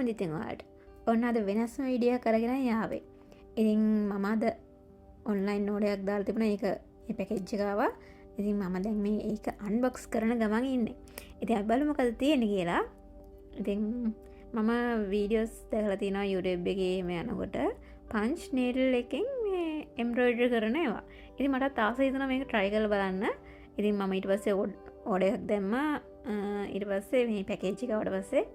කොහොමද ඉතින් ඔයාලට? ඔන්න අද වෙනස්ම වීඩියෝ කරගෙන යාවේ. ඉතින් මම අද ඔන්ලයින් නෝඩයක් දාලා තිබුණා. ඒක මේ පැකේජ් එක ආවා. ඉතින් මම දැන් මේ ඒක අන්බොක්ස් කරන ගමන් ඉන්නේ. ඉතින් අපි බලමු මොකද තියෙන්නේ කියලා. ඉතින් මම වීඩියෝස් දැකලා තියෙනවා YouTube එකේ මේ යනකොට පන්ච් නීඩල් එකෙන් මේ එම්බ්‍රොයිඩරි කරන ඒවා. ඉතින් මටත් ආසයි හිතුණා මේක try කරලා බලන්න. ඉතින් මම ඊට පස්සේ ඕඩර් එකක් දැම්මා. ඊට පස්සේ මේ පැකේජ් එක ආවට පස්සේ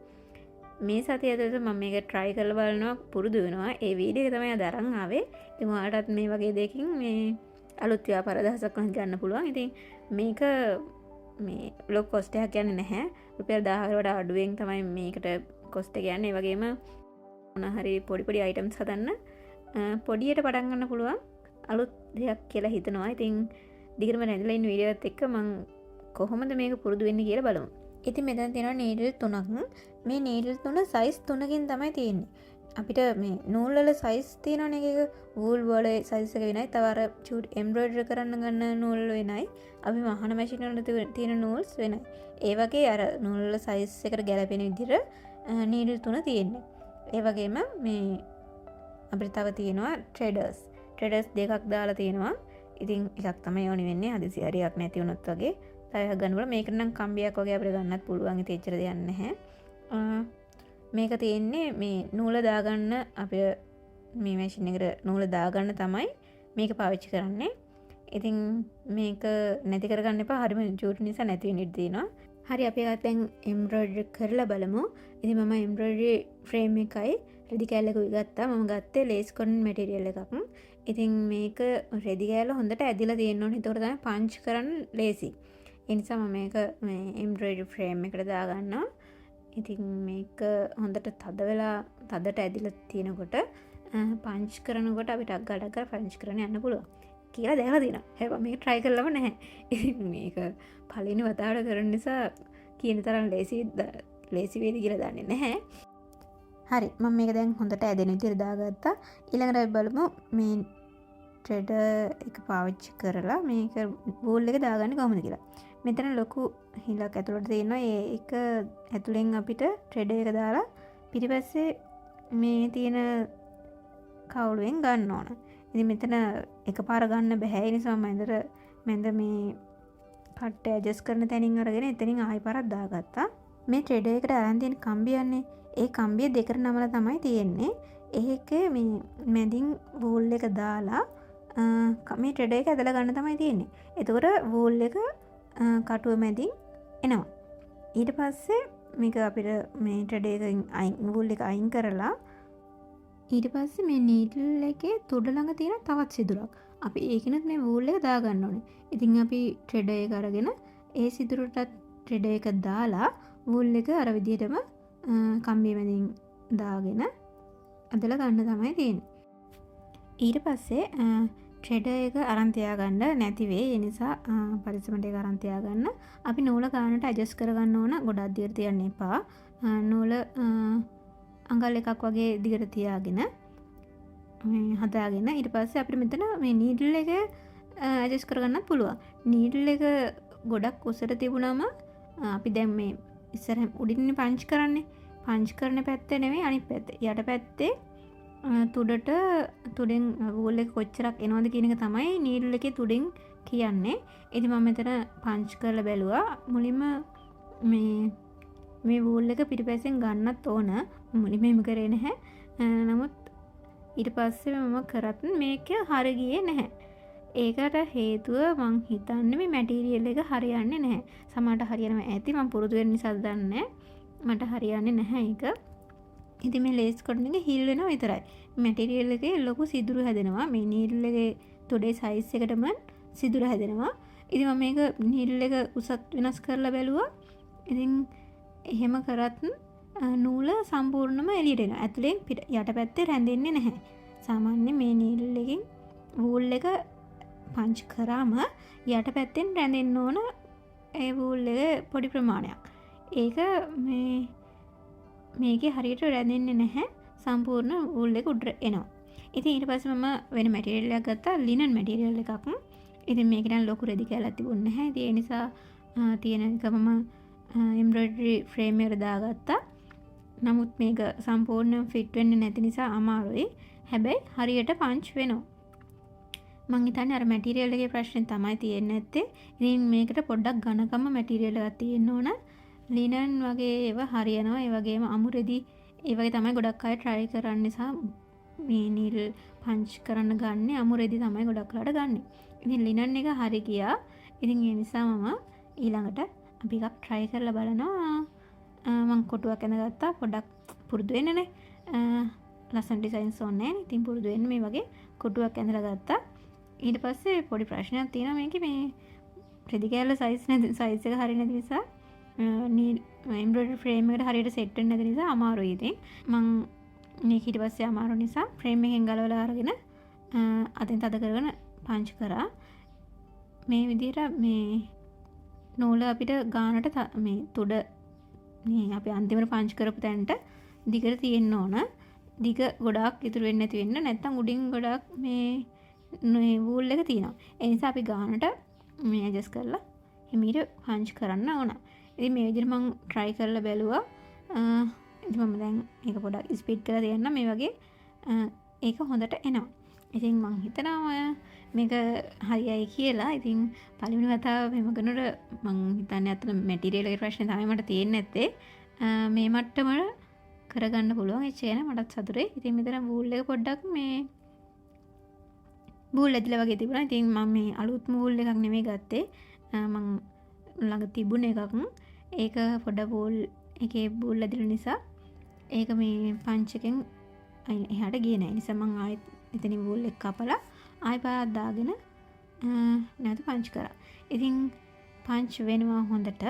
මේ සතිය ඇතුළත මම මේක try කරලා බලනවා පුරුදු වෙනවා. ඒ වීඩියෝ එක තමයි අද අරන් ආවේ. ඉතින් ඔයාලටත් මේ වගේ දෙයකින් මේ අලුත් ව්‍යාපාර අදහසක් ගන්න පුළුවන්. ඉතින් මේක මේ ලොකු කොස්ට් එකක් යන්නේ නැහැ. රුපියල් 1000කට වඩා අඩුවෙන් තමයි මේකට කොස්ට් එක යන්නේ. ඒ වගේම මොන හරි පොඩි අයිටම්ස් හදන්න පොඩියට පටන් ගන්න පුළුවන් අලුත් දෙයක් කියලා හිතනවා. ඉතින් දිගටම රැඳිලා ඉන්න වීඩියෝ එකත් එක්ක මම කොහොමද මේක පුරුදු වෙන්නේ කියලා බලමු. ඉතින් මෙතන තියෙනවා නීඩල් 3ක්. මේ නීඩල් 3 සයිස් 3කින් තමයි තියෙන්නේ. අපිට මේ නූල් වල සයිස් තියෙනවනේ. ඒක වූල් වල සයිස් එක වෙනයි. තව අර චූට් එම්බ්‍රොයිඩරි කරන්න ගන්න නූල් වෙනයි. අපි මහන මැෂින් වල තියෙන නූල්ස් වෙනයි. ඒ වගේ අර නූල් වල සයිස් එකට ගැලපෙන විදිහට නීඩල් 3 තියෙන්නේ. ඒ වගේම මේ අපිට තව තියෙනවා ට්‍රෙඩර්ස් දෙකක් දාලා තියෙනවා. ඉතින් එකක් තමයි ඕනි වෙන්නේ හදිසි හරියක් නැති වුණොත් වගේ. තව එකක් ගන්නකොට මේකට නම් කම්බියක් වගේ අපිට ගන්නත් පුළුවන්. ඉතින් එච්චර දෙයක් නැහැ. මේක තියෙන්නේ මේ නූල දාගන්න අපිට මේ මැෂින් එකට නූල දාගන්න තමයි මේක පාවිච්චි කරන්නේ. ඉතින් මේක නැති කරගන්න එපා. හරිම චූට් නිසා නැති වෙන්න ඉඩ තියෙනවා. හරි අපි දැන් එම්බ්‍රොයිඩරි කරලා බලමු. ඉතින් මම එම්බ්‍රොයිඩරි ෆ්‍රේම් එකයි රෙදි කෑල්ලකුයි ගත්තා. මම ගත්තේ ලේස් කොටන් මැටීරියල් එකක්. ඉතින් මේක රෙදි කෑල්ල හොඳට ඇදිලා තියෙන්න ඕනේ. ඒකට තමයි පන්ච් කරන්න ලේසි. ඒ නිසා මම මේක මේ එම්බ්‍රොයිඩරි ෆ්‍රේම් එකට දාගන්නවා. ඉතින් මේක හොඳට තදට ඇදිලා තියෙනකොට පන්ච් කරනකොට අපිට අග්ගඩක් පන්ච් කරන්න යන්න පුළුවන් කියලා දැකලා තියෙනවා. හැබැයි මේක try කරලම නැහැ. ඉතින් මේක පළවෙනි වතාවට කරන නිසා කියන තරම් ලේසි වේද කියලා දන්නේ නැහැ. හරි මම මේක දැන් හොඳට ඇදෙන විදිහට දාගත්තා. ඊළඟට අපි බලමු මේ ට්‍රෙඩර් එක පාවිච්චි කරලා මේක වූල් එක දාගන්නේ කොහොමද කියලා. මෙතන ලොකු හිලක් ඇතුළට තියෙනවා. ඒක ඇතුලෙන් අපිට ට්‍රෙඩර් එක දාලා පිටිපස්සේ මේ තියෙන කවුළුවෙන් ගන්න ඕන. ඉතින් මෙතන එකපාර ගන්න බෑ. ඒ නිසා මම මැද මේ කට්ට ඇඩ්ජස්ට් කරන තැනින් අරගෙන එතනින් ආයෙ පාරක් දාගත්තා. මේ ට්‍රෙඩර් එකට අරන් තියෙන කම්බියන්නේ ඒ කම්බිය දෙකට නමලා තමයි තියෙන්නේ. ඒක මේ මැදින් වූල් එක දාලා මේ ට්‍රෙඩර් එක ඇදලා ගන්න තමයි තියෙන්නේ. එතකොට වූල් එක කටුව මැදින් එනවා. ඊට පස්සේ මේක අපිට මේ ට්‍රෙඩර් එකෙන් වූල් එක අයින් කරලා ඊට පස්සේ මේ නීඩල් එකේ තුඩ ළඟ තියෙන තවත් සිදුරක් අපි ඒකිනුත් මේ වූල් එක දාගන්න ඕනේ. ඉතින් අපි ට්‍රෙඩර් එක අරගෙන ඒ සිදුරටත් ට්‍රෙඩර් එක දාලා වූල් එක අර විදිහටම කම්බිය මැදින් දාගෙන අදලා ගන්න තමයි තියෙන්නේ. ඊට පස්සේ ට්‍රෙඩර් එක අරන් තියාගන්න නැති වෙයි. ඒ නිසා පරිස්සමට ඒක අරන් තියාගන්න. අපි නූල ගන්නට ඇඩ්ජස්ට් කරගන්න ඕන. ගොඩක් දිගට තියන්න එපා. නූල අඟල් එකක් වගේ දිගට තියාගෙන මේ හදාගෙන ඊට පස්සේ අපිට මෙතන මේ නීඩල් එක ඇඩ්ජස්ට් කරගන්නත් පුළුවන්. නීඩල් එක ගොඩක් උසට තිබුණාම අපි දැන් මේ ඉස්සරහ උඩින් පන්ච් කරන්නේ. පන්ච් කරන පැත්තේ නෙවෙයි අනිත් පැත්තේ. යට පැත්තේ තුඩෙන් වූල් එක කොච්චරක් එනවද කියන එක තමයි නීඩල් එකේ තුඩෙන් කියන්නේ. ඉතින් මම මෙතන පන්ච් කරලා බැලුවා. මුලින්ම මේ වූල් එක පිටිපස්සෙන් ගන්නත් ඕන. මුලින්ම එහෙම කරේ නැහැ. නමුත් ඊට පස්සේ මම කරත් මේක හරිය ගියේ නැහැ. ඒකට හේතුව මං හිතන්නේ මේ මැටීරියල් එක හරියන්නේ නැහැ. සමහරට හරියනවා ඇති. මම පුරුදු වෙන නිසා දන්නේ මට හරියන්නේ නැහැ ඒක. ඉතින් මේ ලේස් කොටන් එක හිල් වෙනවා විතරයි. මැටීරියල් එකේ ලොකු සිදුරු හැදෙනවා. මේ නීඩල් එකේ තොඩේ සයිස් එකටම සිදුරු හැදෙනවා. ඉතින් මම මේක නීඩල් එක උසත් වෙනස් කරලා බැලුවා. ඉතින් එහෙම කරත් නූල සම්පූර්ණයෙන්ම එළියට එනවා. ඇතුලෙන් යට පැත්තේ රැඳෙන්නේ නැහැ. සාමාන්‍ය මේ නීඩල් එකෙන් වූල් එක පන්ච් කරාම යට පැත්තෙන් රැඳෙන්න ඕන ඒ වූල් එක පොඩි ප්‍රමාණයක්. ඒක මේකේ හරියට රැඳෙන්නේ නැහැ. සම්පූර්ණ වූල් එක උඩට එනවා. ඉතින් ඊට පස්සේ මම වෙන මැටීරියල් එකක් ගත්තා. ලිනන් මැටීරියල් එකක්. ඉතින් මේක නම් ලොකු රෙදි කැලක් තිබුණේ නැහැ. ඉතින් ඒ නිසා තියෙන එක මම එම්බ්‍රොයිඩරි ෆ්‍රේම් එකට දාගත්තා. නමුත් මේක සම්පූර්ණයෙන් ෆිට වෙන්නේ නැති නිසා අමාරුයි. හැබැයි හරියට පංච් වෙනවා. මං හිතන්නේ අර මැටීරියල් එකේ ප්‍රශ්නේ තමයි තියෙන්නේ නැත්තේ. ඉතින් මේකට පොඩ්ඩක් ඝනකම මැටීරියල් එකක් තියෙන්න ඕන. ලිනන් වගේ ඒවා හරියනවා. ඒ වගේම අමුරෙදි ඒ වගේ තමයි ගොඩක් අය try කරන්න නිසා මේ නිල් පංච් කරන්න ගන්න අමුරෙදි තමයි ගොඩක් වෙලාට ගන්න. ඉතින් ලිනන් එක හරි ගියා. ඉතින් ඒ නිසා මම ඊළඟට අපි එකක් try කරලා බලනවා. මං කොටුවක් ඇඳගත්තා. පොඩ්ඩක් පුරුදු වෙන්නනේ. ලස්සන ඩිසයින්ස් ඕනේ නැහැ. ඉතින් පුරුදු වෙන්න මේ වගේ කොටුවක් ඇඳලා ගත්තා. ඊට පස්සේ පොඩි ප්‍රශ්නයක් තියෙනවා මේකේ මේ රෙදි කෑල්ල සයිස් එක හරිය නැති නිසා එම්බ්‍රොයිඩරි ෆ්‍රේම් එකට හරියට සෙට් වෙන්නේ නැති නිසා අමාරුයි. ඉතින් මං මේක ඊට පස්සේ අමාරු නිසා ෆ්‍රේම් එකෙන් ගලවලා අරගෙන අතෙන් තද කරගෙන පංච් කරා. මේ විදිහට මේ නූල අපිට ගානට මේ තුඩ මේ අපි අන්තිමට පංච් කරපු තැනට දිගට තියෙන්න ඕන. දිග ගොඩාක් ඉතුරු වෙන්නේ නැති වෙන්න. නැත්තම් උඩින් ගොඩාක් මේ වූල් එක තියෙනවා. ඒ නිසා අපි ගානට මේ ඇඩ්ජස්ට් කරලා හිමීට පංච් කරන්න ඕන. ඉතින් මේ විදිහට මම try කරලා බැලුවා. ඉතින් මම දැන් මේක පොඩක් ස්පීඩ් කරලා තියන්න මේ වගේ ඒක හොඳට එනවා. ඉතින් මං හිතනවා මේක හරියයි කියලා. ඉතින් පළවෙනි වතාව මෙහෙම කරනකොට මං හිතන්නේ අතන මැටීරියල් එකේ ප්‍රශ්නේ තමයි මට තියෙන්නේ නැත්තේ. මේ මට්ටමට කරගන්න පුළුවන්. ඒ චේන මටත් සතුටුයි. ඉතින් මෙතන වූල් එක පොඩ්ඩක් මේ බූල් ඇදිලා වගේ තිබුණා. ඉතින් මම මේ අලුත් වූල් එකක් නෙමෙයි ගත්තේ. මං ළඟ තිබුණ එකක්. ඒක පොඩ වූල් එකේ බූල් ඇදිලා නිසා ඒක මේ පංච් එකෙන් එහාට ගියේ නැහැ. නිසා මං ආයෙත් එතනින් වූල් එක කපලා ආයෙ පාරක් දාගෙන නැවත පංච් කරා. ඉතින් පංච් වෙනවා හොඳට.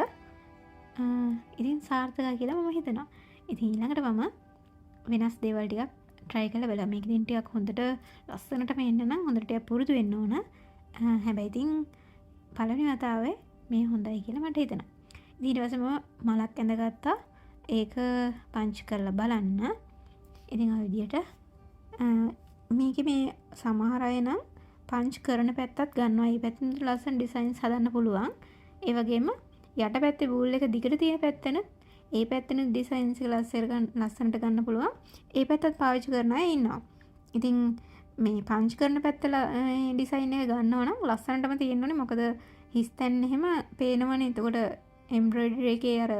ඉතින් සාර්ථකයි කියලා මම හිතනවා. ඉතින් ඊළඟට මම වෙනස් දේවල් ටිකක් try කරලා බලමු. මේක ඉතින් ටිකක් හොඳට ලස්සනටම එන්න නම් හොඳට ටිකක් පුරුදු වෙන්න ඕන. හැබැයි ඉතින් පළවෙනි වතාවේ මේ හොඳයි කියලා මට හිතෙනවා. ඉතින් ඊට පස්සේ මම මලක් ඇඳගත්තා. ඒක පංච් කරලා බලන්න. ඉතින් ආ විදියට මේකේ මේ සමහර අය නම් පංච් කරන පැත්තත් ගන්නවා. මේ පැත්තෙන් ලස්සන ඩිසයින්ස් හදන්න පුළුවන්. ඒ වගේම යට පැත්තේ වූල් එක දිගට තියෙන පැත්තෙන ඒ පැත්තෙන ඩිසයින්ස් එක ලස්සනට ගන්න පුළුවන්. ඒ පැත්තත් පාවිච්චි කරන අය ඉන්නවා. ඉතින් මේ පංච් කරන පැත්තල ඩිසයින් එක ගන්නවා නම් ලස්සනටම තියෙන්න ඕනේ. මොකද හිස් තැන් එහෙම පේනවනේ. එතකොට එම්බ්‍රොයිඩරි එකේ අර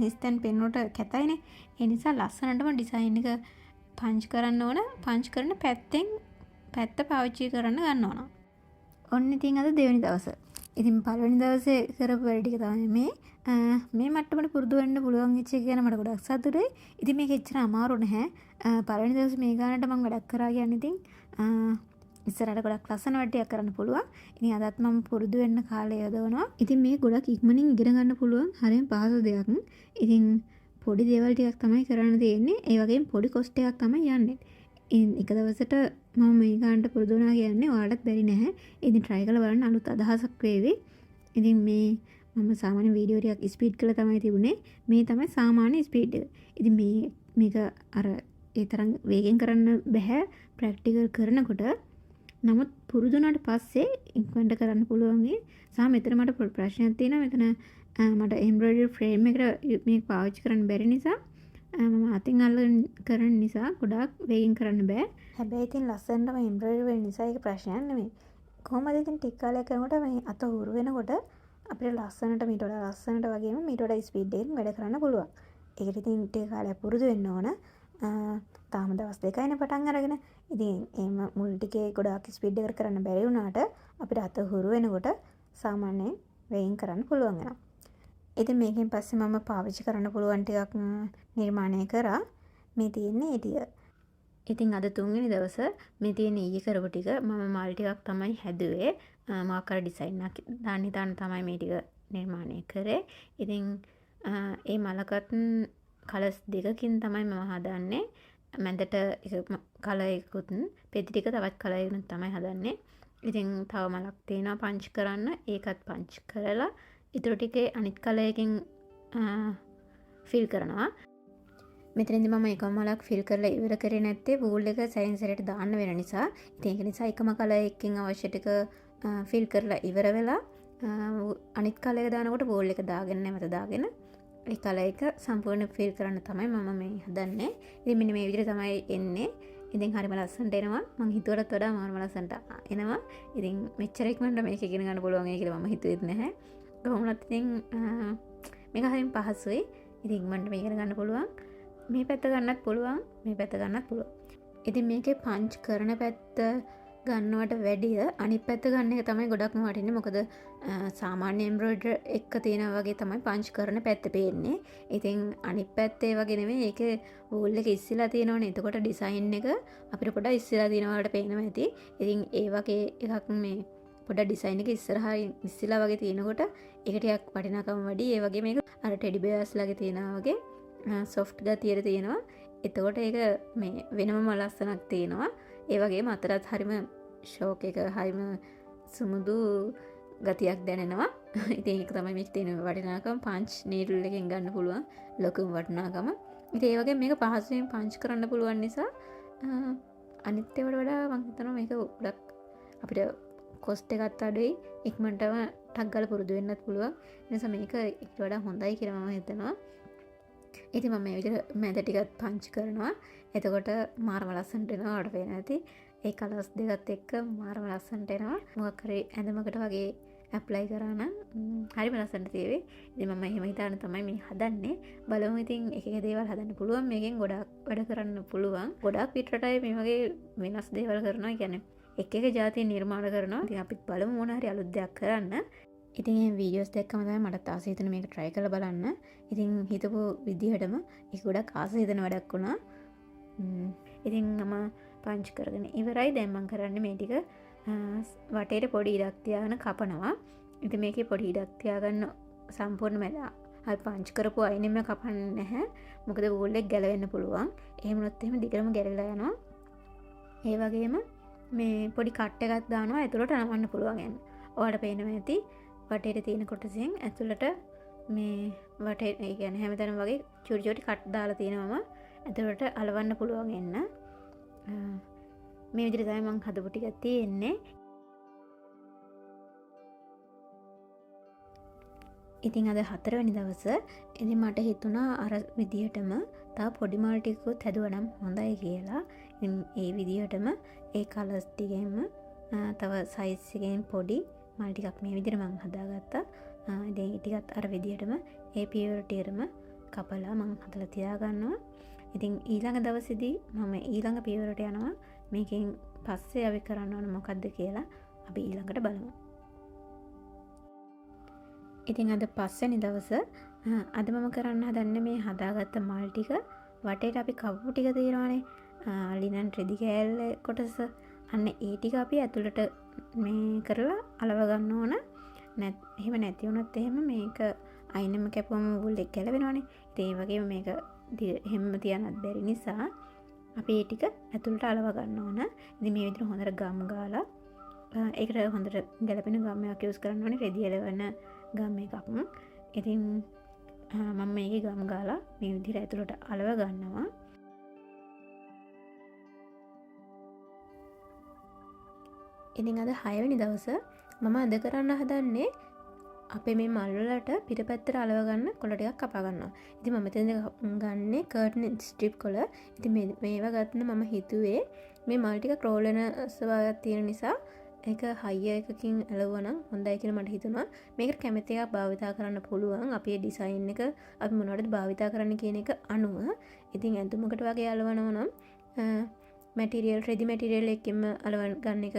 හිස් තැන් පෙන්වනට කැතයිනේ. ඒ නිසා ලස්සනටම ඩිසයින් එක පංච් කරන්න ඕන. පංච් කරන පැත්ත පාවිච්චි කරන්න ගන්න ඕන. ඔන්න ඉතින් අද දෙවෙනි දවස. ඉතින් පළවෙනි දවසේ කරපු වැඩ ටික තමයි මේ මට්ටමට පුරුදු වෙන්න පුළුවන් වෙච්ච එක ගැන මට ගොඩක් සතුටුයි. ඉතින් මේක එච්චර අමාරු නැහැ. පළවෙනි දවසේ මේ ගානට මම වැඩක් කරා කියන්නේ ඉතින් ඉස්සරහට ගොඩක් ලස්සන වැඩක් කරන්න පුළුවන්. ඉතින් අදත් මම පුරුදු වෙන්න කාලය යොදවනවා. ඉතින් මේ ගොඩක් ඉක්මනින් ඉගෙන ගන්න පුළුවන් හරියම පහසු දෙයක්. ඉතින් පොඩි දේවල් ටිකක් තමයි කරන්න තියෙන්නේ. ඒ වගේම පොඩි කොස්ට් එකක් තමයි යන්නේ. එක දවසට මම මේ ගානට පුරුදු වුණා කියන්නේ ඔයාලට බැරි නැහැ. ඉතින් try කරලා බලන්න අලුත් අදහසක් වේවි. ඉතින් මේ මම සාමාන්‍ය වීඩියෝ ටිකක් ස්පීඩ් කරලා තමයි තිබුණේ. මේ තමයි සාමාන්‍ය ස්පීඩ් එක. ඉතින් මේක අර ඒ තරම් වේගෙන් කරන්න බෑ ප්‍රැක්ටිකල් කරනකොට. නමුත් පුරුදු වුණාට පස්සේ ඉක්මනට කරන්න පුළුවන්. සහ මෙතන මට ප්‍රශ්නයක් තියෙනවා. මෙතන මට එම්බ්‍රොයිඩරි ෆ්‍රේම් එකට මේක පාවිච්චි කරන්න බැරි නිසා මම අතින් අල්ලගෙන කරන නිසා ගොඩාක් වේගෙන් කරන්න බෑ. හැබැයි ඉතින් ලස්සනටම එම්බ්‍රොයිඩරි වෙන නිසා ඒක ප්‍රශ්නයක් නෙමෙයි. කොහොමද ඉතින් ටික කාලයක් යනකොට මේ අත හුරු වෙනකොට අපිට ලස්සනට මීට වඩා ලස්සනට වගේම මීට වඩා ස්පීඩ් එකෙන් වැඩ කරන්න පුළුවන්. ඒකට ඉතින් ටික කාලයක් පුරුදු වෙන්න ඕන. තාම දවස් දෙකයිනේ පටන් අරගෙන. ඉතින් එහෙම මුල් ටිකේ ගොඩාක් ස්පීඩ් එකකට කරන්න බැරි වුණාට අපිට අත හුරු වෙනකොට සාමාන්‍යයෙන් වේගෙන් කරන්න පුළුවන් වෙනවා. ඉතින් මේකෙන් පස්සේ මම පාවිච්චි කරන්න පුළුවන් ටිකක් නිර්මාණය කරා. මේ තියෙන්නේ ඒ ටික. ඉතින් අද තුන්වෙනි දවස මේ තියෙන ඊයේ කරපු ටික මම මල් ටිකක් තමයි හැදුවේ. මාකර ඩිසයින් එකක් දාන්න තමයි මේ ටික නිර්මාණය කරේ. ඉතින් ඒ මලකත් කලර්ස් දෙකකින් තමයි මම හදන්නේ. මැදට එක කලර් එකකුත් පෙති ටික තවත් කලර් එකකින් තමයි හදන්නේ. ඉතින් තව මලක් තියෙනවා පංච් කරන්න. ඒකත් පංච් කරලා ඉතුරු ටිකේ අනිත් කලර් එකකින් ෆිල් කරනවා. මෙතනදී මම එකම මලක් ෆිල් කරලා ඉවර කරේ නැත්තේ වූල් එක සැරින් සැරේට දාන්න වෙන නිසා. ඉතින් ඒක නිසා එකම කලර් එකකින් අවශ්‍ය ටික ෆිල් කරලා ඉවර වෙලා අනිත් කලර් එක දානකොට වූල් එක දාගෙන නැවත දාගෙන ඒ කලර් එක සම්පූර්ණ ෆිල් කරන්න තමයි මම මේ හදන්නේ. ඉතින් මෙන්න මේ විදිහට තමයි එන්නේ. ඉතින් හරිම ලස්සනට එනවා. මං හිතුවටත් වඩා මාරම ලස්සනට එනවා. ඉතින් මෙච්චර ඉක්මනට මේක ඉගෙන ගන්න පුළුවන් වෙයි කියලා මම හිතුවෙත් නැහැ. කොහොමවත් ඉතින් මේක හරිම පහසුයි. ඉතින් ඉක්මනට මේක ඉගෙන ගන්න පුළුවන්. මේ පැත්ත ගන්නත් පුළුවන්, මේ පැත්ත ගන්නත් පුළුවන්. ඉතින් මේකේ පංච් කරන පැත්ත ගන්නවට වැඩිය අනිත් පැත්ත ගන්න එක තමයි ගොඩක්ම වටින්නේ. මොකද සාමාන්‍ය එම්බ්‍රොයිඩර් එක තියෙනා වගේ තමයි පංච් කරන පැත්ත පේන්නේ. ඉතින් අනිත් පැත්තේ වගේ නෙමෙයි. ඒකේ වූල් එක ඉස්සිලා තියෙනවනේ. එතකොට ඩිසයින් එක අපිට පොඩ්ඩක් ඉස්සිලා තියෙනවා වලට පේනවා ඇති. ඉතින් ඒ වගේ එකක් මේ පොඩ්ඩක් ඩිසයින් එක ඉස්සරහින් ඉස්සිලා වගේ තියෙනකොට ඒක ටිකක් වටිනාකම වැඩි. ඒ වගේ මේක අර ටෙඩි බෙයර්ස් ලාගේ තියෙනවා වගේ සොෆ්ට් ගතියට තියෙනවා. එතකොට ඒක මේ වෙනම ලස්සනක් තියෙනවා. ඒ වගේම අතරත් හරිම ෂෝක් එක හරිම සුමුදු ගතියක් දැනෙනවා. ඉතින් ඒක තමයි මේක තියෙන වටිනාකම. පංච් නීඩල් එකෙන් ගන්න පුළුවන් ලොකුම වටිනාකම. ඉතින් ඒ වගේ මේක පහසුවෙන් පංච් කරන්න පුළුවන් නිසා අනිත් ඒවාට වඩා මම හිතනවා මේක ගොඩක් අපිට කොස්ට් එකත් අඩුයි. ඉක්මනටම ටක් ගාලා පුරුදු වෙන්නත් පුළුවන්. ඒ නිසා මේක ඊට වඩා හොඳයි කියලා මම හිතනවා. ඉතින් මම මේ විදිහට මැද ටිකත් පංච් කරනවා. එතකොට මාරම ලස්සනට එනවා. ඔයාලට පේනවා ඇති. ඒ කලර්ස් දෙකත් එක්ක මාරම ලස්සනට එනවා. මොකක් හරි ඇඳමකට වගේ ඇප්ලයි කරා නම් හරිම ලස්සනට තියෙවි. ඉතින් මම එහෙම හිතාන තමයි මේ හදන්නේ. බලමු ඉතින් එක එක දේවල් හදන්න පුළුවන්. මේකෙන් ගොඩක් වැඩ කරන්න පුළුවන්. ගොඩක් පිටරටයි මේ වගේ වෙනස් දේවල් කරනවා. කියන්නේ එක එක ජාතිය නිර්මාණ කරනවා. ඉතින් අපිත් බලමු මොන හරි අලුත් දෙයක් කරන්න. ඉතින් මේ වීඩියෝස් දැක්කම තමයි මට ආස හිතුනේ මේක try කරලා බලන්න. ඉතින් හිතපු විදිහටම ඒක ගොඩක් ආස හිතෙන වැඩක් වුණා. ඉතින් මම පංච් කරගෙන ඉවරයි. දැන් මම කරන්නේ මේ ටික වටේට පොඩි ඉඩක් තියාගෙන කපනවා. ඉතින් මේකේ පොඩි ඉඩක් තියාගන්න සම්පූර්ණ මැද අපි පංච් කරපු අයිනෙම කපන්නේ නැහැ. මොකද වූල් එක ගැලවෙන්න පුළුවන්. එහෙම වුණොත් එහෙම දිගටම ගැලවිලා යනවා. ඒ වගේම මේ පොඩි කට් එකක් දානවා. ඇතුළට නමන්න පුළුවන් යන්න. ඔයාලට පේනවා ඇති වටේට තියෙන කොටසෙන් ඇතුළට මේ වටේ ඒ කියන්නේ හැමතැනම වගේ චූටි චූටි කට් දාලා තියෙනවම ඇතුළට අලවන්න පුළුවන් එන්න. මේ විදිහට තමයි මම හදපු ටික තියෙන්නේ. ඉතින් අද 4 වෙනි දවසේ ඉතින් මට හිතුණා අර විදිහටම තව පොඩි මල් ටිකකුත් හැදුවනම් හොඳයි කියලා. ඉතින් ඒ විදිහටම ඒ කලර්ස් ටිකෙන්ම තව සයිස් එකෙන් පොඩි මල් ටිකක් මේ විදිහට මම හදාගත්තා. ඉතින් ඒ ටිකත් අර විදිහටම ඒ පියවරටම කපලා මම හදලා තියා ගන්නවා. ඉතින් ඊළඟ දවසේදී මම ඊළඟ පියවරට යනවා. මේකෙන් පස්සේ අපි කරන්න ඕන මොකද්ද කියලා අපි ඊළඟට බලමු. ඉතින් අද 5 වෙනි දවසේ අද මම කරන්න හදන්නේ මේ හදාගත්ත මල් ටික වටේට අපි කපපු ටික තියෙනවානේ. ලිනන් රෙදි කෑල්ල කොටස අන්න ඒ ටික අපි ඇතුළට මේ කරලා අලව ගන්න ඕන. එහෙම නැති වුණොත් එහෙම මේක අයිනෙම කැපුවම වූල් එක ගැලවෙනවනේ. ඉතින් ඒ වගේම මේක එහෙම තියන්නත් බැරි නිසා අපි ඒ ටික ඇතුළට අලව ගන්න ඕන. ඉතින් මේ විදිහට හොඳට ගම් ගාලා ඒකට හොඳට ගැලපෙන ගම් එකක් යූස් කරන්න ඕනේ. රෙදි එලවන ගම් එකක්. ඉතින් මම මේකේ ගම් ගාලා මේ විදිහට ඇතුළට අලව ගන්නවා. ඉතින් අද 6 වෙනි දවසේ මම අද කරන්න හදන්නේ අපේ මේ මල් වලට පිටපැත්තට අලව ගන්න කොළ ටිකක් කපා ගන්නවා. ඉතින් මම මෙතන ගන්නේ කර්ටන් ස්ට්‍රිප් කොළ. ඉතින් මේවා ගන්න මම හිතුවේ මේ මල් ටික ක්‍රෝල් වෙන ස්වභාවයක් තියෙන නිසා ඒක හයිය එකකින් ඇලවුවා නම් හොඳයි කියලා මට හිතුණා. මේකට කැමති එකක් භාවිතා කරන්න පුළුවන්. අපේ ඩිසයින් එක අපි මොනවටද භාවිතා කරන්න කියන එක අනුව. ඉතින් ඇඳුමකට වගේ අලවනවා නම් මැටීරියල් රෙදි මැටීරියල් එකකින්ම අලව ගන්න එක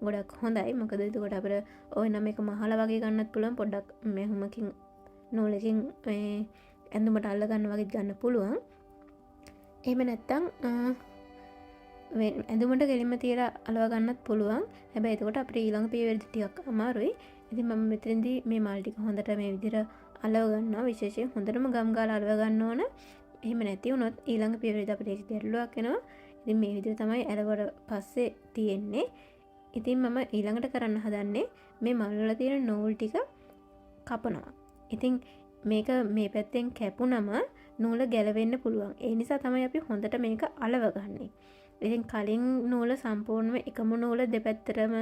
ගොඩක් හොඳයි. මොකද එතකොට අපිට ওই නම් එක මහලා වගේ ගන්නත් පුළුවන්. පොඩ්ඩක් මෙහෙමකින් නූලකින් ඇඳුමට අල්ල ගන්න වගේ ගන්න පුළුවන්. එහෙම නැත්තම් ඇඳුමට ගෙලින්ම තියලා අලව ගන්නත් පුළුවන්. හැබැයි එතකොට අපිට ඊළඟ පියවරේදී ටිකක් අමාරුයි. ඉතින් මම මෙතනදී මේ මල් ටික හොඳට මේ විදිහට අලව ගන්නවා. විශේෂයෙන් හොඳටම ගම් ගාලා අලව ගන්න ඕන. එහෙම නැති වුණොත් ඊළඟ පියවරේදී අපිට ඒක ගැටලුවක් එනවා. ඉතින් මේ විදිහට තමයි ඇලවට පස්සේ තියෙන්නේ. ඉතින් මම ඊළඟට කරන්න හදන්නේ මේ මල් වල තියෙන නූල් ටික කපනවා. ඉතින් මේක මේ පැත්තෙන් කැපුණම නූල ගැලවෙන්න පුළුවන්. ඒ නිසා තමයි අපි හොඳට මේක අලව ගන්නෙ. ඉතින් කලින් නූල සම්පූර්ණයෙන්ම එකම නූල දෙපැත්තටම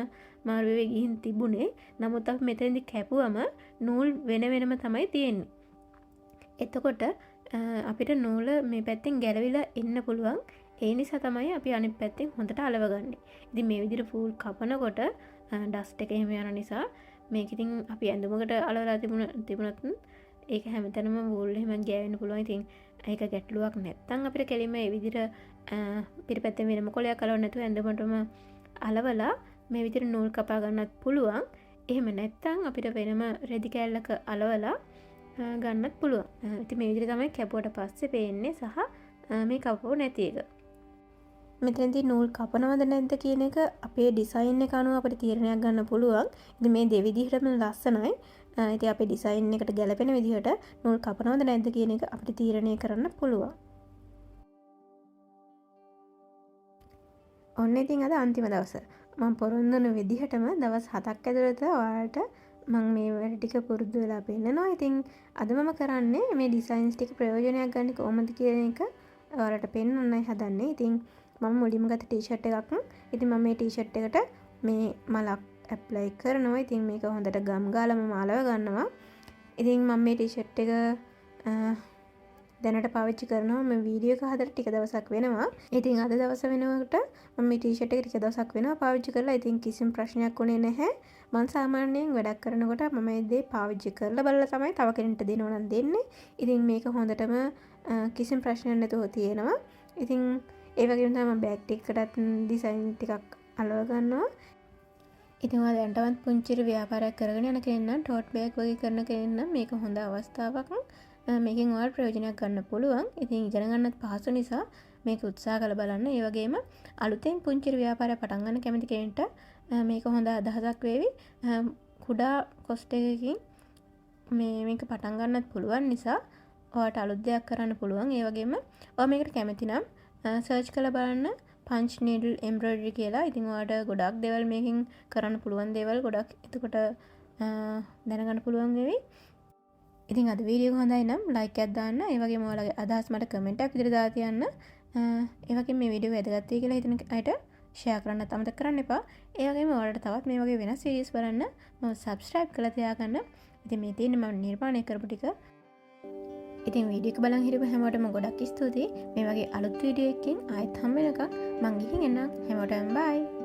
මාරු වෙවි ගිහින් තිබුණේ. නමුත් අපි මෙතනදී කැපුවම නූල් වෙන වෙනම තමයි තියෙන්නේ. එතකොට අපිට නූල මේ පැත්තෙන් ගැලවිලා එන්න පුළුවන්. ඒ නිසා තමයි අපි අනිත් පැත්තෙන් හොඳට අලවගන්නේ. ඉතින් මේ විදිහට ෆූල් කපනකොට ඩස්ට් එක එහෙම යන නිසා මේක ඉතින් අපි ඇඳුමකට අලවලා තිබුණත් ඒක හැමතැනම වූල් එහෙම ගෑවෙන්න පුළුවන්. ඉතින් ඒක ගැටලුවක් නැත්තම් අපිට කෙලින්ම මේ විදිහට පිටපැත්තෙන් වෙනම කොලයක් අලවන්න නැතුව ඇඳුමටම අලවලා මේ විදිහට නූල් කපා ගන්නත් පුළුවන්. එහෙම නැත්තම් අපිට වෙනම රෙදි කෑල්ලක අලවලා ගන්නත් පුළුවන්. ඉතින් මේ විදිහට තමයි කැපුවට පස්සේ පේන්නේ සහ මේ කපුව නැති එක. මෙතනදී නූල් කපනවද නැද්ද කියන එක අපේ ඩිසයින් එක අනුව අපිට තීරණයක් ගන්න පුළුවන්. ඉතින් මේ දෙවිදිහටම ලස්සනයි. ඉතින් අපේ ඩිසයින් එකට ගැලපෙන විදිහට නූල් කපනවද නැද්ද කියන එක අපිට තීරණය කරන්න පුළුවන්. ඔන්න ඉතින් අද අන්තිම දවස. මම පොරොන්දු වෙන විදිහටම දවස් 7ක් ඇතුළත ඔයාලට මම මේ වැඩ ටික පුරුදු වෙලා පෙන්නනවා. ඉතින් අද මම කරන්නේ මේ ඩිසයින්ස් ටික ප්‍රයෝජනයක් ගන්න කොහොමද කියන එක ඔයාලට පෙන්වන්නයි හදන්නේ. ඉතින් මම මුලින්ම ගත්ත ටී-ෂර්ට් එකක්. ඉතින් මම මේ ටී-ෂර්ට් එකට මේ මලක් ඇප්ලයි කරනවා. ඉතින් මේක හොඳට ගම් ගාලා මම අලව ගන්නවා. ඉතින් මම මේ ටී-ෂර්ට් එක දැනට පාවිච්චි කරනවා. මම වීඩියෝ එක හදලා ටික දවසක් වෙනවා. ඉතින් අද දවස වෙනකොට මම මේ ටී-ෂර්ට් එක ටික දවසක් වෙනවා පාවිච්චි කරලා. ඉතින් කිසිම ප්‍රශ්නයක් උනේ නැහැ. මම සාමාන්‍යයෙන් වැඩක් කරනකොට මම මේ දේ පාවිච්චි කරලා බලලා තමයි තව කෙනෙක්ට දෙනවා නම් දෙන්නේ. ඉතින් මේක හොඳටම කිසිම ප්‍රශ්නයක් නැතුව තියෙනවා. ඉතින් ඒ වගේම තමයි මම බෑග් ටිකකටත් ඩිසයින් ටිකක් අලව ගන්නවා. ඉතින් ඔයා දැනටවත් පුංචි ව්‍යාපාරයක් කරගෙන යන කෙනෙක් නම් ටෝට් බෑග් වගේ කරන කෙනෙක් නම් මේක හොඳ අවස්ථාවක්. මේකෙන් ඔයාලට ප්‍රයෝජනයක් ගන්න පුළුවන්. ඉතින් ඉගෙන ගන්නත් පහසු නිසා මේක උත්සාහ කරලා බලන්න. ඒ වගේම අලුතෙන් පුංචි ව්‍යාපාරයක් පටන් ගන්න කැමති කෙනෙක්ට මේක හොඳ අදහසක් වේවි. කුඩා කොස්ට් එකකින් මේක පටන් ගන්නත් පුළුවන් නිසා ඔයාලට අලුත් දෙයක් කරන්න පුළුවන්. ඒ වගේම ඔයා මේකට කැමති නම් සර්ච් කරලා බලන්න පංච් නීඩල් එම්බ්‍රොයිඩරි කියලා. ඉතින් ඔයාලට ගොඩක් දේවල් මේකෙන් කරන්න පුළුවන් දේවල් ගොඩක් එතකොට දැනගන්න පුළුවන් වෙවි. ඉතින් අද වීඩියෝ එක හොඳයි නම් ලයික් එකක් දාන්න. ඒ වගේම ඔයාලගේ අදහස් මට කමෙන්ට් එකක් විදිහට දාලා තියන්න. ඒ වගේම මේ වීඩියෝ වැදගත් වෙයි කියලා හිතන අයට ෂෙයා කරන්නත් අමතක කරන්න එපා. ඒ වගේම ඔයාලට තවත් මේ වගේ වෙනස් වීඩියෝස් බලන්න මම සබ්ස්ක්‍රයිබ් කරලා තියාගන්න. ඉතින් මේ තියෙන්නේ මම නිර්මාණය කරපු ටික. ඉතින් වීඩියෝ එක බලන් හිටපු හැමෝටම ගොඩක් ස්තුතියි. මේ වගේ අලුත් වීඩියෝ එකකින් ආයෙත් හම්බ වෙනකම් මං ගිහින් එන්නම්. හැමෝටම බයි.